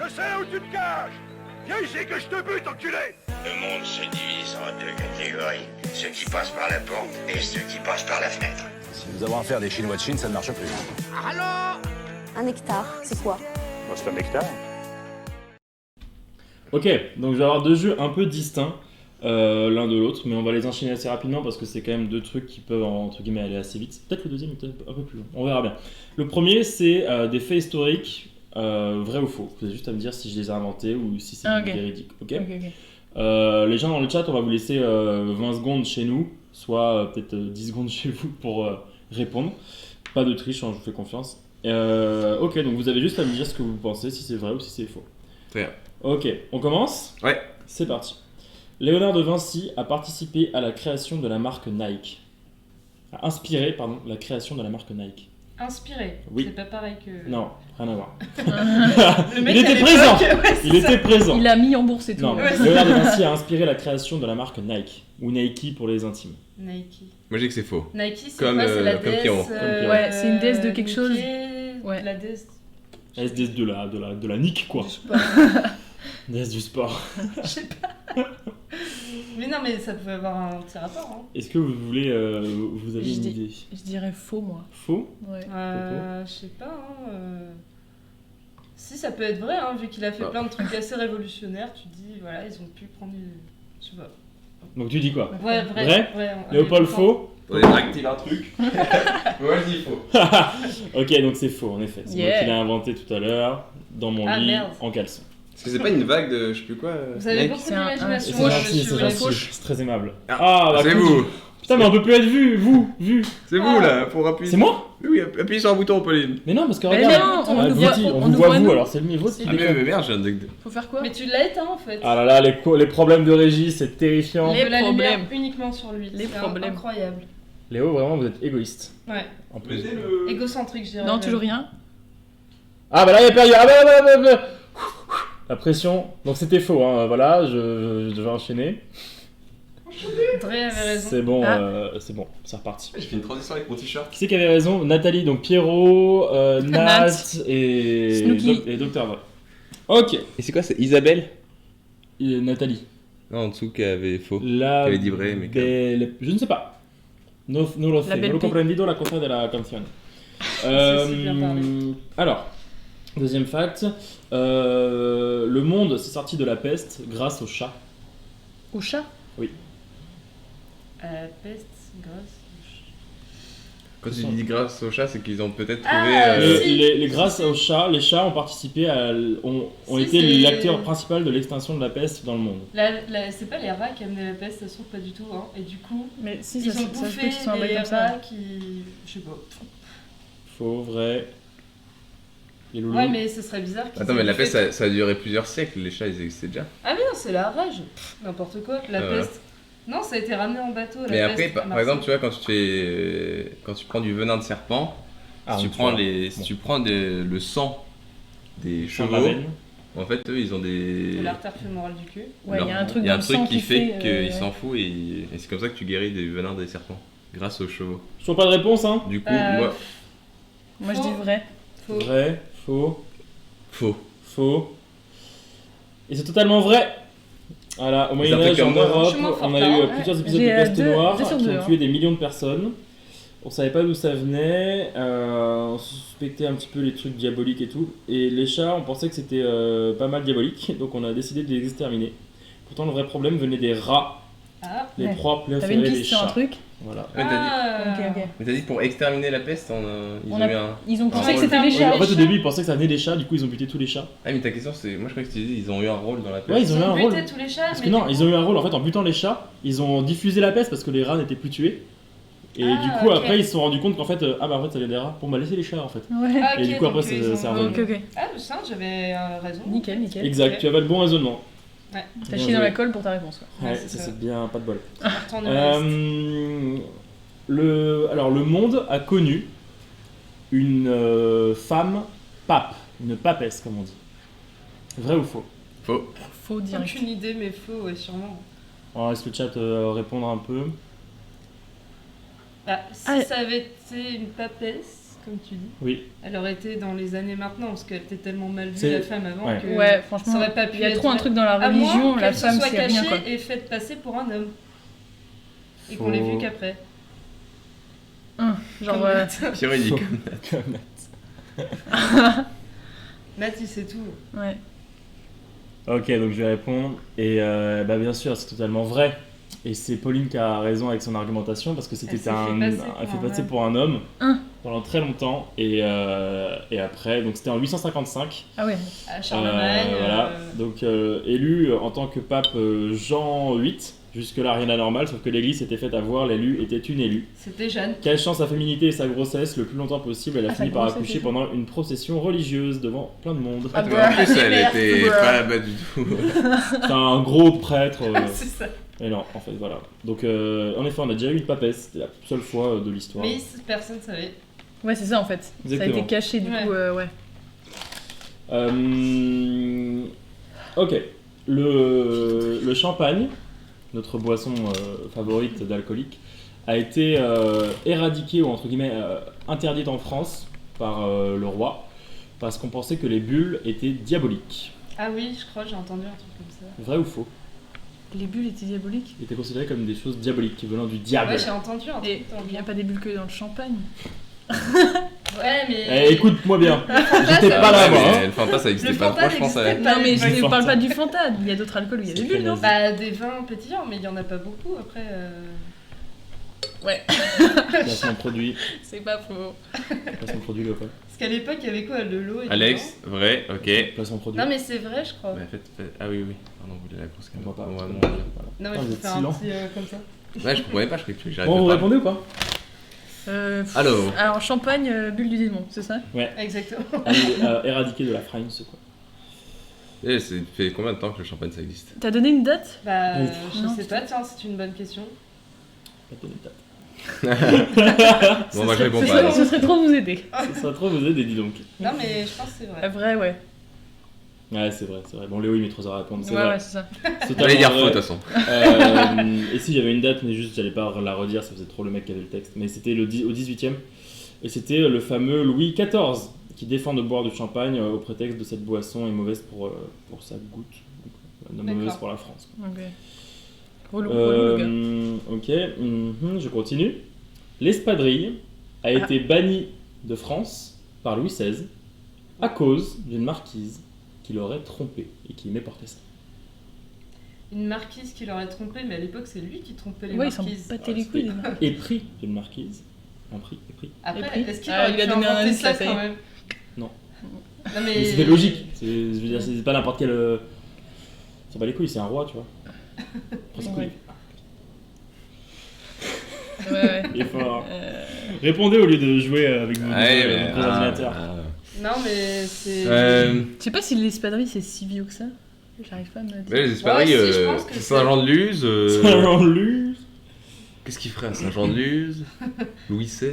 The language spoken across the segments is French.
Je sais où tu te caches. Viens ici que je te bute, enculé. Le monde se divise en deux catégories. Ceux qui passent par la porte et ceux qui passent par la fenêtre. Si nous avons affaire des Chinois de Chine, ça ne marche plus. Allô. Un hectare, c'est quoi? Bon, c'est un hectare. Ok, donc je vais avoir deux jeux un peu distincts l'un de l'autre, mais on va les enchaîner assez rapidement parce que c'est quand même deux trucs qui peuvent entre guillemets aller assez vite. Peut-être le deuxième est un peu plus long, on verra bien. Le premier c'est des faits historiques, vrais ou faux. Vous avez juste à me dire si je les ai inventés ou si c'est véridique. Ok. Les gens dans le chat, on va vous laisser 20 secondes chez nous, soit peut-être 10 secondes chez vous pour répondre. Pas de triche, hein, je vous fais confiance. Ok, donc vous avez juste à me dire ce que vous pensez, si c'est vrai ou si c'est faux. Très bien. Ok, on commence ? Ouais. C'est parti. Léonard de Vinci a participé à la création de la marque Nike. A inspiré, pardon, la création de la marque Nike. Inspiré. Oui. C'est pas pareil que... Non, rien à voir. Le mec Il était à présent. l'époque, ouais, Il était présent. Il a mis en bourse et tout. Non, Ouais, c'est Léonard de Vinci a inspiré la création de la marque Nike, ou Nike pour les intimes. Nike. Moi, je dis que c'est faux. Nike, c'est Comme, quoi? C'est la comme déesse... Pierrot. Ouais, c'est une déesse de quelque chose. Mickey, Ouais. La déesse... La SDS de la Nike, quoi. Je sais pas. DS du sport. Je sais pas. Mais non, mais ça pouvait avoir un petit rapport. Hein. Est-ce que vous voulez... vous avez Je une dis- idée? Je dirais faux, moi. Faux? Ouais. Je sais pas. Hein, Si, ça peut être vrai, hein, vu qu'il a fait plein de trucs assez révolutionnaires. Tu dis, voilà, ils ont pu prendre... Je sais pas. Donc tu dis quoi? Ouais, Vrai ouais, Léopold, faux? On active un truc. Moi, je dis faux. Ok, donc c'est faux en effet. C'est moi Yeah. qui l'ai inventé tout à l'heure, dans mon Ah, lit, merde. en caleçon. Est-ce que c'est pas une vague de je sais plus quoi Vous avez Nike beaucoup C'est un- d'imagination. C'est Moi, gentil, je c'est suis gentil, c'est très aimable. Ah, bah c'est cool. vous. Putain, mais on peut plus être vu. C'est vous là, pour appuyer. C'est moi? Oui, appuyez sur un bouton, Pauline. Mais non, parce que Mais regarde, non, on ah, nous vous voit- dit, on vous nous voit voit vous, nous. alors c'est le vôtre qui Ah, déconne. mais merde, je viens de. Faut faire quoi? Mais tu l'as éteint en fait. Ah là là, les problèmes de régie, c'est terrifiant. Les De la lumière problèmes. uniquement sur lui. Les C'est problèmes. incroyable. Léo, vraiment, vous êtes égoïste. Ouais. En plus. Égocentrique, je dirais. Non, même. toujours rien. Ah bah là, il a perdu. Ah bah. La pression. Donc c'était faux, hein. Voilà, je vais enchaîner. Dre avait raison. C'est bon, Ah. c'est bon, c'est reparti. Je fais une transition avec mon t-shirt. Qui c'est qui avait raison? Nathalie, donc Pierrot, Nat et Snooki. et Dr. Dre. Ok. Et c'est quoi, c'est Isabelle Et Nathalie. Non, en dessous qui avait faux. La Qui avait dit vrai, mais Je ne sais pas. No lo sé, La no belle lo pi. comprendido la cosa de la canción. c'est bien parlé. Alors, deuxième fact. Le monde s'est sorti de la peste grâce au chat. Au chat? Peste, grosse. Quand tu dis grâce au chat, c'est qu'ils ont peut-être Ah, trouvé. si. Les grâce au chat, les chats ont participé ont Si, été c'est- l'acteur principal de l'extinction de la peste dans le monde. C'est pas les rats qui amenaient la peste, ça se trouve pas du tout. Hein. Et du coup, Mais si, ils ça ont se peut bouffé qu'ils soient un bail les comme ça. rats qui. Je sais pas. Faux, vrai. Les loulous. Ouais, mais ce serait bizarre qu'ils Attends, aient mais la bouffé peste, ça a duré plusieurs siècles. Les chats, ils existaient déjà. Ah, mais non, c'est la rage. N'importe quoi. La Voilà. peste. Non, ça a été ramené en bateau. La Mais après, peste, à par exemple, Marseille. tu vois, quand tu prends du venin de serpent, Ah, si tu donc, prends, vois. si tu prends le sang des Sur la chevaux, veine. en fait, eux, ils ont des. De l'artère fémorale du cul. Ouais, il y a un truc Il y a dans un le sang truc qui fait qu'ils ouais. s'en foutent et c'est comme ça que tu guéris des venins des serpents, grâce aux chevaux. Toujours pas de réponse, hein? Du coup, Euh, moi, Moi, je dis vrai. Faux. Vrai, faux, faux. faux. Et c'est totalement vrai! Voilà, au Moyen-Âge, en comme moi, hein. Europe, Je suis moins on a forte, hein. eu plusieurs épisodes J'ai, de peste deux- noire deux sur qui deux, ont hein. tué des millions de personnes. On savait pas d'où ça venait, on suspectait un petit peu les trucs diaboliques et tout. Et les chats, on pensait que c'était pas mal diabolique, donc on a décidé de les exterminer. Pourtant, le vrai problème venait des rats, Ah, les Ouais. proies T'avais préférées une des piste sur un chats. truc? Voilà. Ouais, t'as dit- ah. Ok. Mais t'as dit que pour exterminer la peste, ils On ont a- eu un. Ils ont pensé Ah, que ouais. c'était les Ouais, chats. En fait, au début, ils pensaient que ça venait des chats, du coup, ils ont buté tous les chats. Ah, mais ta question, c'est. Moi, je croyais que tu disais ils ont eu un rôle dans la peste. Ouais, ils ont eu un rôle. buté tous les chats. Parce que mais non, du ils coup- ont eu un rôle en fait en butant les chats, ils ont diffusé la peste parce que les rats n'étaient plus tués. Et Ah, du coup, ok. après, ils se sont rendus compte qu'en fait, ah bah en fait, ça vient des rats. Bon, bah laissez les chats en fait. Ouais. Ah, ok, Et du coup, après, donc, c'est- ils ont- c'est revenu. Ok, ok. Ah, putain, j'avais raison. Nickel, nickel. Exact, Ok. tu avais le bon raisonnement. Ouais. T'as Bien chié dans joué. la colle pour ta réponse. quoi. Ouais, Ouais, c'est ça ça. c'est bien, pas de bol. On retourne au reste. Alors, le monde a connu une femme pape, une papesse comme on dit. Vrai ou faux? Faux. Faux direct. Aucune idée, mais faux, ouais, sûrement. On laisse le chat répondre un peu. Ah, si Ah. ça avait été une papesse, comme tu dis. Oui. Elle aurait été dans les années maintenant, parce qu'elle était tellement mal vue, C'est- la femme, avant, ouais. que Ouais, franchement, ça aurait pas pu il y a être trop un vrai. truc dans la À religion, moins la qu'elle se femme soit c'est rien cachée quoi. et faite passer pour un homme. Et qu'on l'ait Faut- vu qu'après. Genre, Comme Matt. Pierre, il dit Matt, il sait tout. ouais. Ok, donc je vais répondre. Et bah, bien sûr, c'est totalement vrai. Et c'est Pauline qui a raison avec son argumentation parce que c'était Elle s'est un. fait passer Elle pour fait un passer homme. pour un homme Hein. pendant très longtemps. Et après, donc c'était en 855. Ah ouais. À Charlemagne. Voilà. Donc élu en tant que pape Jean VIII. Jusque-là, rien d'anormal, sauf que l'église s'était faite avoir, l'élu était une élue. C'était Jeanne. Cachant sa féminité et sa grossesse le plus longtemps possible, elle a Ah, fini sa par grossesse accoucher et tout. pendant une procession religieuse devant plein de monde. Ah, En plus, elle était Bruh. pas là-bas du tout. C'est un gros prêtre. C'est ça. Et non, en fait, voilà. Donc, en effet, on a déjà eu une papesse, c'était la seule fois de l'histoire. Mais personne savait. Ouais, c'est ça en fait. Ça a Exactement. été caché du Ouais. coup, ouais. Ok. Le champagne, notre boisson favorite d'alcoolique, a été éradiquée ou entre guillemets interdite en France par le roi parce qu'on pensait que les bulles étaient diaboliques. Ah oui, je crois, j'ai entendu un truc comme ça. Vrai ou faux? Les bulles étaient diaboliques. Ils étaient considérés comme des choses diaboliques venant du diable. Ouais, j'ai entendu un Et truc dans le il n'y a genre. pas des bulles que dans le champagne. Ouais, mais. Eh, écoute-moi bien, j'étais pas là Ouais, moi. mais hein. le Fanta, ça existait Le pas Fanta trop, je pense. n'existait Non mais les je bulles. ne parle pas du Fanta, il y a d'autres alcools où il y a des bulles, non? Bah, des vins pétillants, mais il y en a pas beaucoup après. Ouais, Placement produit, c'est pas faux. placement produit le quoi? Parce qu'à l'époque, il y avait quoi? De l'eau et du Alex, vrai, ok. Placement produit. vin. Non, mais c'est vrai, je crois. Bah, ah oui, oui. Pardon, vous voulez la grosse On voit pas. Ouais, non. Voilà. Non, mais Ah, je vous peux êtes faire un silent. petit comme ça. Ouais, je comprenais pas, je croyais que j'arrête Bon, de vous parler. répondez ou pas? Alors, Champagne, bulle du démon, c'est ça? Exactement. Allez, éradiqué de la France quoi. eh, ça fait combien de temps que le champagne ça existe? T'as donné une date? Bah, Ouf. je Non, sais pas, tiens, c'est une bonne question. Pas de date. Bon, bah, je réponds Ce pas. serait, alors. ce serait trop vous aider. Ça serait trop vous aider, dis donc. Non, mais je pense que c'est vrai. Vrai, ouais. Ouais, c'est vrai, c'est vrai. Bon, Léo il met 3 heures à répondre, c'est Ouais, vrai. ouais, c'est ça. C'est J'allais dire totalement faux, de vrai. toute façon. Et si j'avais une date, mais juste j'allais pas la redire, ça faisait trop le mec qui avait le texte. Mais c'était au 18e. Et c'était le fameux Louis XIV qui défend de boire du champagne au prétexte de cette boisson est mauvaise pour sa goutte. Donc, mauvaise D'accord. pour la France. Ok. Relou, relou, le gars. Ok, je continue. L'espadrille a été bannie de France par Louis XVI à cause d'une marquise qui l'aurait trompé et qui aimait porter ça. Une marquise qui l'aurait trompé, mais à l'époque, c'est lui qui trompait les Ouais, ils s'en marquises. battaient les couilles. les gars. Et pris d'une marquise. Un prix, et pris. Et Après, puis est-ce qu'il Ah, aurait il a pu donné un inventer indice, ça là, ça y quand est. même? Non. Non, Mais c'était logique. Je veux dire, c'est pas n'importe quel. Ça bat les couilles, c'est un roi, tu vois. Prends ses couilles. Ouais. Ouais, ouais. Il est fort. Répondez au lieu de jouer avec vos Ouais, vos ordinateurs. Non, mais c'est. Je sais pas si l'espadrille c'est si vieux que ça. J'arrive pas à me dire. Mais les espadrilles, Ouais, si, je pense que c'est- Saint-Jean-de-Luz. Saint-Jean-de-Luz. Qu'est-ce qu'il ferait à Saint-Jean-de-Luz? Louis XVI?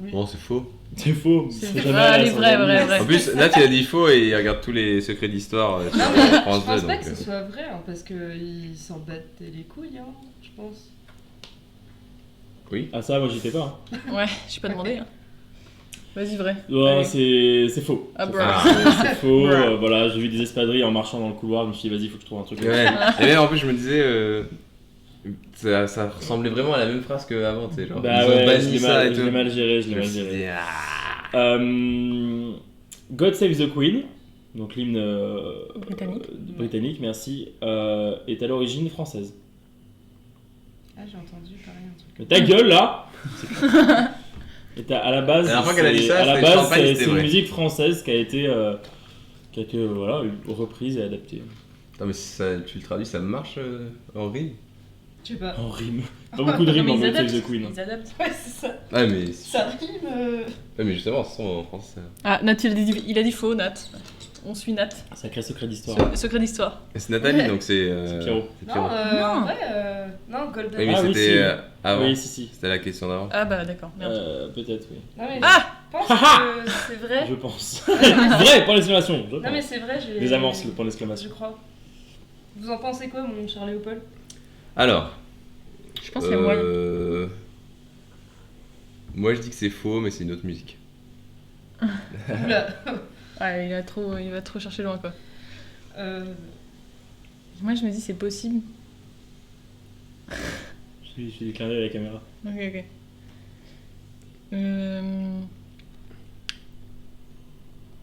Oui. Bon, c'est faux. C'est faux. C'est C'est vrai. jamais Allez, vrai, Saint-Jean-de-Luz. vrai. En plus, Nat il a dit faux et il regarde tous les secrets d'histoire sur Non, mais je France 2. pense pas Donc, que ce soit vrai, hein, parce qu'ils s'en battaient les couilles, hein, je pense. Ah, ça, moi j'y étais pas. hein. Ouais, j'ai pas demandé. Hein. Vas-y, vrai. Ouais, Allez. c'est faux. Ah, C'est bro. faux. C'est faux. Bro. Voilà, j'ai vu des espadrilles en marchant dans le couloir. Je me suis dit, vas-y, faut que je trouve un truc. Ouais. Et même en plus, je me disais, ça ressemblait vraiment à la même phrase qu'avant, tu sais. Genre, Bah ils ont ouais, banni je ça et l'ai tout. mal géré, je Je l'ai me mal suis géré. dit, ah. God Save the Queen, donc l'hymne britannique, merci, est à l'origine française. Ah, j'ai entendu pareil un truc. Mais ta gueule là à la base, La dernière fois qu'elle a dit ça, à la c'était base, Champagne, c'est c'était une vrai. musique française qui a été voilà, reprise et adaptée. Attends, mais si ça, tu le traduis, ça marche en rime? Je sais pas. En rime. Pas beaucoup de rimes Non, dans mais God Save the Queen. Ils adaptent. Ouais, c'est ça. Ah, mais. Ça rime. Ouais, mais justement, ce sont en français. Ah, Nat, il a dit faux, Nat. On suit Nat. Sacré secret d'histoire. Secret d'histoire. Et c'est Nathalie, Ouais. donc c'est. C'est Pierrot. C'est Non, Pierrot. en Non. vrai, non, Golden. Oui, mais Ah oui, c'était si. avant. Oui, si. C'était la question d'avant. Ah bah d'accord, merde. Peut-être, oui. Non, mais Ah je pense que c'est vrai. Je pense. Vrai, point d'exclamation. Je Non, mais pense. c'est vrai, j'ai. Des amorces, le point Je d'exclamation. crois. Vous en pensez quoi, mon cher Léopold? Alors. Je pense qu'il y a moyen. Moi, je dis que c'est faux, mais c'est une autre musique. Oula. Ouais, il va trop chercher loin, quoi. Euh, Moi, je me dis, c'est possible. Je fais des clins d'œil à la caméra. Ok.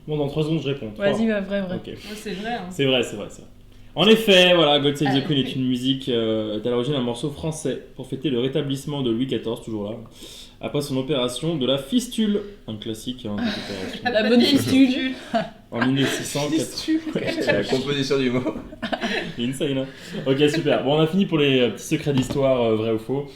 Bon, dans 3 secondes, je réponds. Vas-y, bah, vrai. Ok. moi, c'est vrai. Hein. C'est vrai. En effet, voilà, God Save the Queen est une musique, est à l'origine d'un morceau français pour fêter le rétablissement de Louis XIV, toujours là, après son opération de la fistule, un classique hein, cette opération. La bonne fistule. En 1604. C'est la composition du mot. Insane, hein. Ok, super. Bon, on a fini pour les petits secrets d'histoire, vrai ou faux.